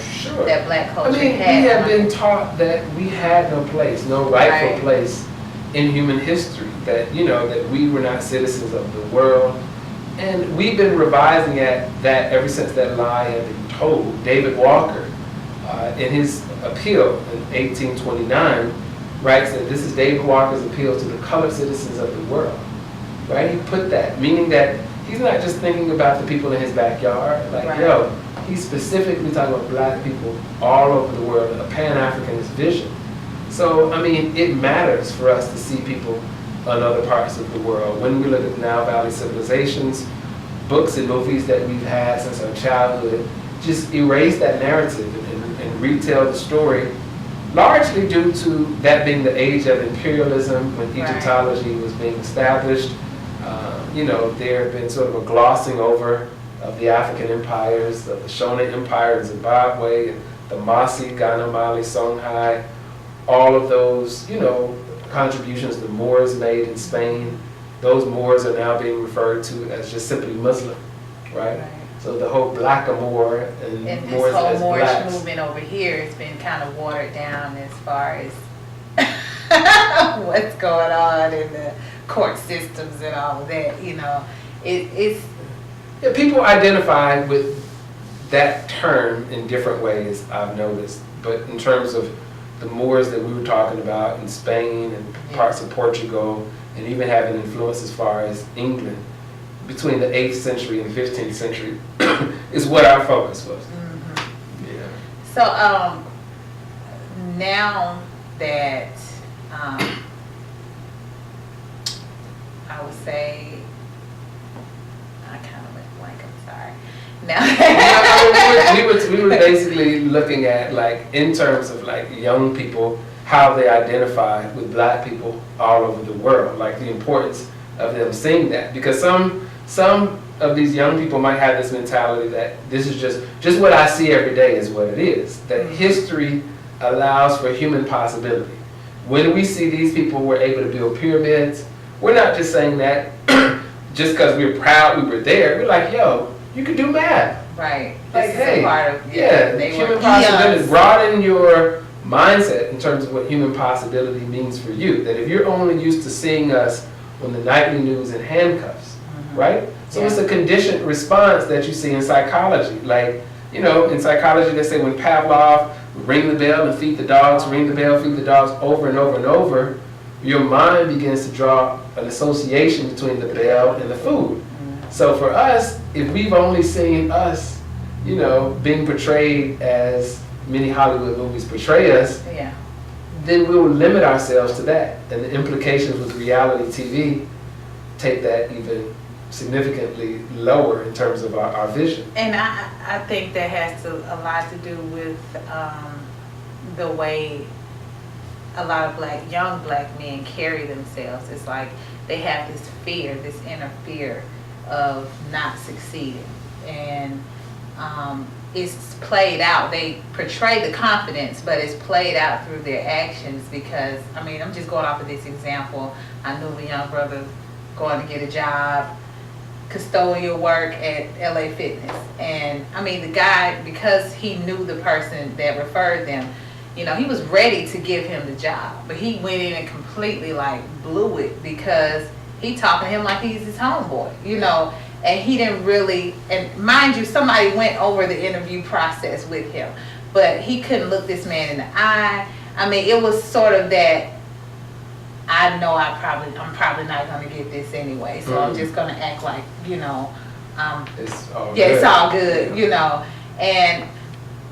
S3: that Black culture had.
S2: We have been taught that we had no place, no rightful place in human history, that we were not citizens of the world. And we've been revising at that ever since that lie had been told. David Walker, in his appeal in 1829, writes that this is David Walker's appeal to the colored citizens of the world. Right? He put that, meaning that he's not just thinking about the people in his backyard. He's specifically talking about Black people all over the world, a Pan-Africanist vision. So, it matters for us to see people on other parts of the world. When we look at Nile Valley civilizations, books and movies that we've had since our childhood, just erase that narrative and retell the story largely due to that being the age of imperialism when
S3: Right.
S2: Egyptology was being established. There have been sort of a glossing over of the African empires, of the Shona Empire in Zimbabwe, and the Masi, Ghana, Mali, Songhai, all of those, contributions the Moors made in Spain. Those Moors are now being referred to as just simply Muslim, right? So the whole blackamoor and
S3: And
S2: Moors
S3: this whole
S2: as
S3: Moorish
S2: blacks.
S3: movement over here has been kind of watered down as far as what's going on in the court systems and all of that, it's
S2: Yeah, people identify with that term in different ways, I've noticed. But in terms of the Moors that we were talking about in Spain and parts of Portugal, and even having influence as far as England, between the 8th century and the 15th century, is what our focus was. Yeah.
S3: so now that I would say I kind of went blank, I'm sorry. Now
S2: we were basically looking at, like, in terms of like young people, how they identify with black people all over the world, like the importance of them seeing that, because some of these young people might have this mentality that this is just what I see every day is what it is, that history allows for human possibility. When we see these people were able to build pyramids, we're not just saying that just because we're proud we were there. We're like, yo, you can do math.
S3: right,
S2: Like,
S3: this is
S2: hey,
S3: a part of they
S2: human
S3: were
S2: possibility.
S3: eons.
S2: Broaden your mindset in terms of what human possibility means for you. That if you're only used to seeing us on the nightly news in handcuffs, right? So it's a conditioned response that you see in psychology. Like, in psychology they say when Pavlov would ring the bell and feed the dogs, ring the bell, feed the dogs over and over and over, your mind begins to draw an association between the bell and the food. So for us, if we've only seen us, being portrayed as many Hollywood movies portray us,
S3: Yeah.
S2: then we'll limit ourselves to that. And the implications with reality TV take that even significantly lower in terms of our vision.
S3: And I think that has a lot to do with the way a lot of young black men carry themselves. It's like they have this fear, this inner fear of not succeeding. And it's played out. They portray the confidence, but it's played out through their actions because, I'm just going off of this example. I knew a young brother going to get a job, custodial work at LA Fitness. And the guy, because he knew the person that referred them, he was ready to give him the job. But he went in and completely blew it because he talking to him like he's his homeboy, and he didn't really, and mind you, somebody went over the interview process with him, but he couldn't look this man in the eye. It was sort of that, I know I'm probably not going to get this anyway, so I'm just going to act like,
S2: It's all
S3: it's all good, And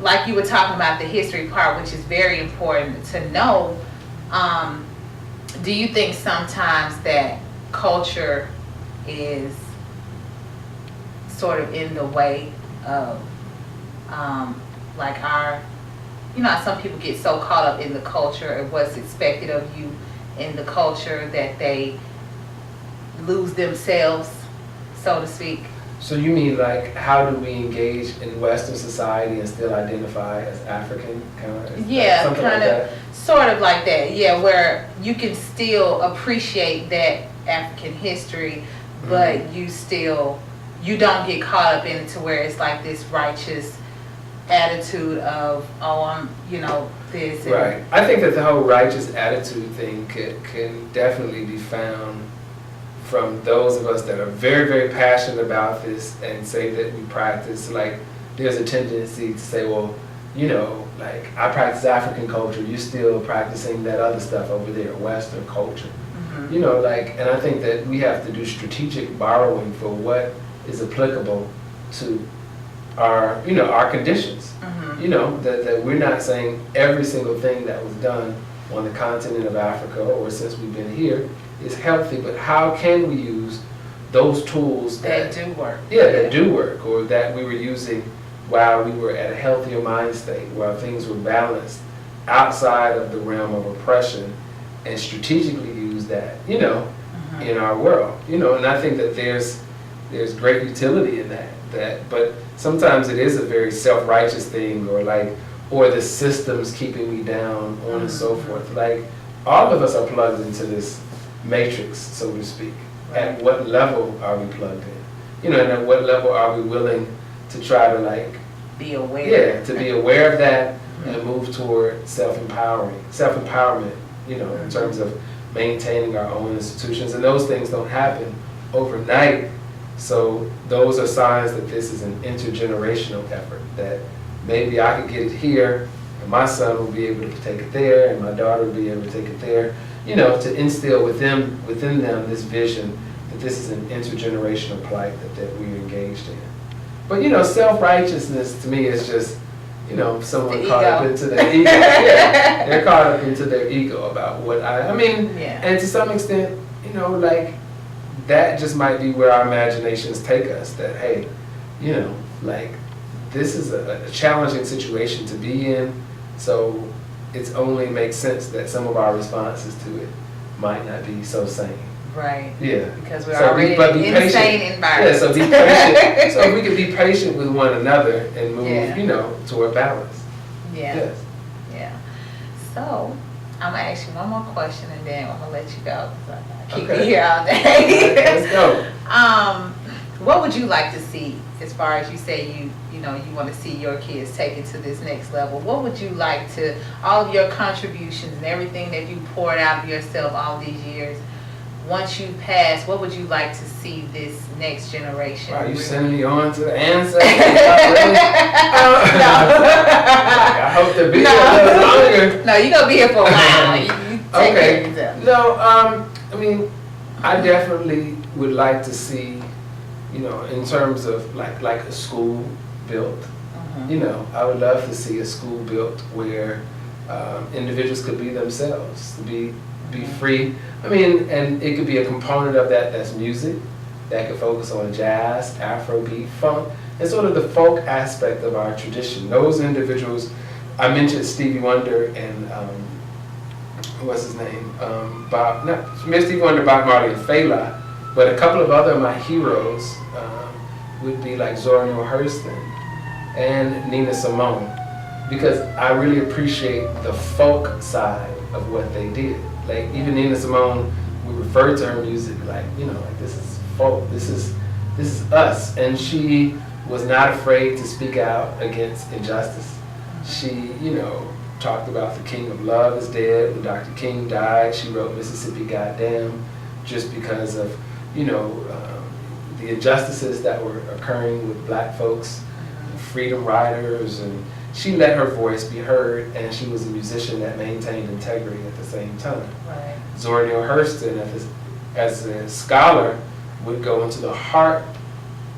S3: like you were talking about the history part, which is very important to know, do you think sometimes that culture is sort of in the way of some people get so caught up in the culture and what's expected of you in the culture that they lose themselves, so to speak?
S2: So you mean how do we engage in Western society and still identify as African, kind of?
S3: Yeah,
S2: something
S3: kind
S2: like
S3: of,
S2: that?
S3: sort of like that. Yeah, where you can still appreciate that African history, but you don't get caught up in it to where it's like this righteous attitude of, I'm, this. And
S2: Right. I think that the whole righteous attitude thing can definitely be found from those of us that are very, very passionate about this and say that we practice. There's a tendency to say, well, I practice African culture, you're still practicing that other stuff over there, Western culture. And I think that we have to do strategic borrowing for what is applicable to our conditions. That we're not saying every single thing that was done on the continent of Africa or since we've been here is healthy, but how can we use those tools
S3: that do work?
S2: That do work, or that we were using while we were at a healthier mind state, while things were balanced outside of the realm of oppression and strategically use that, in our world, and I think that there's great utility in that, but sometimes it is a very self-righteous thing, or the system's keeping me down, on and so forth. Like, all of us are plugged into this matrix, so to speak. At what level are we plugged in? And at what level are we willing to try to
S3: be aware?
S2: Yeah, to be aware of that and move toward self-empowerment, in terms of maintaining our own institutions. And those things don't happen overnight. So those are signs that this is an intergenerational effort, that maybe I could get it here, and my son will be able to take it there, and my daughter will be able to take it there, to instill within them this vision that this is an intergenerational plight that we're engaged in. But, self-righteousness to me is just, someone caught up into their ego. Yeah, they're caught up into their ego about what and to some extent, that just might be where our imaginations take us, that, hey, this is a challenging situation to be in, so it only makes sense that some of our responses to it might not be so sane.
S3: Right.
S2: Yeah.
S3: Because we're already in an insane environment.
S2: Yeah, so be patient. So if we could be patient with one another and move, toward balance.
S3: Yeah.
S2: Yes.
S3: Yeah. So, I'm going to ask you one more question and then I'm going to let you go. So keep me here all day.
S2: Let's go.
S3: What would you like to see, as far as you say you want to see your kids take it to this next level? What would you like to, all of your contributions and everything that you poured out of yourself all these years, once you pass, what would you like to see this next generation?
S2: Are you sending me on to the answer?
S3: No.
S2: I hope to be here a little longer.
S3: No, you're going to be here for a while. You take care of yourself.
S2: No, I definitely would like to see, in terms of like a school built. I would love to see a school built where individuals could be themselves, to be free. And it could be a component of that's music, that could focus on jazz, Afrobeat, funk, and sort of the folk aspect of our tradition. Those individuals, I mentioned Stevie Wonder and what's his name? Stevie Wonder, Bob Marley, and Fela, but a couple of other of my heroes would be like Zora Neale Hurston and Nina Simone, because I really appreciate the folk side of what they did. Like, even Nina Simone, we refer to her music like this is folk, this is us, and she was not afraid to speak out against injustice. She, talked about the King of Love is dead. When Dr. King died, she wrote Mississippi Goddamn, just because of the injustices that were occurring with black folks, freedom riders, and she let her voice be heard, and she was a musician that maintained integrity at the same time.
S3: Right.
S2: Zora Neale Hurston, as a scholar, would go into the heart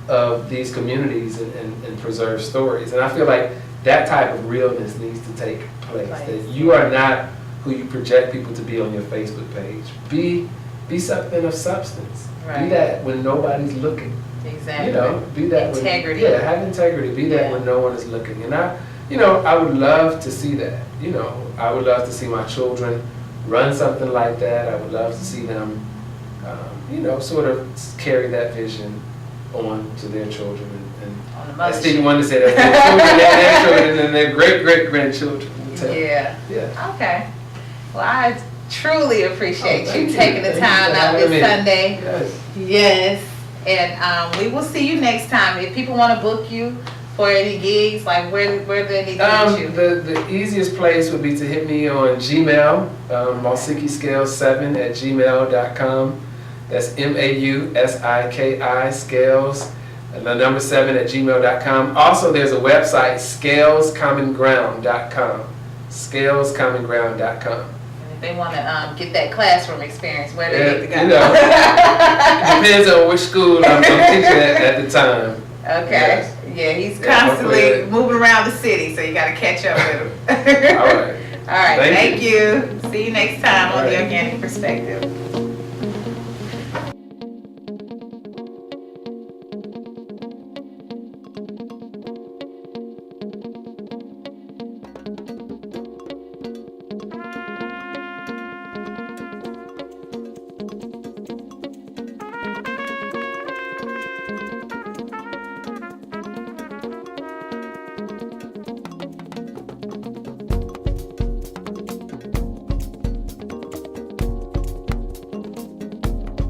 S2: of these communities and preserve stories. And I feel like that type of realness needs to take place. That you are not who you project people to be on your Facebook page. Be something of substance.
S3: Right.
S2: Be that when nobody's looking.
S3: Exactly.
S2: Be that
S3: integrity.
S2: Have integrity. Be that when no one is looking. And I would love to see that. I would love to see my children run something like that. I would love to see them, sort of carry that vision on to their children. And as Stevie Wonder said, as their children, and their great-great-grandchildren.
S3: Yeah.
S2: Yeah.
S3: Okay. Well, I truly appreciate you taking the time out this Sunday. Yes. And we will see you next time. If people want to book you for any gigs, like where do they need to reach you?
S2: The easiest place would be to hit me on Gmail, mausikiscales7@gmail.com. That's MAUSIKI Scales, and the number 7@gmail.com. Also, there's a website, scalescommonground.com. Scalescommonground.com.
S3: They want to get that classroom experience, where they need to go.
S2: It depends on which school I'm teaching at the time.
S3: Okay. Yeah, he's constantly moving around the city, so you got to catch up with him.
S2: All right.
S3: All right. Thank you. See you next time on The Organic Perspective.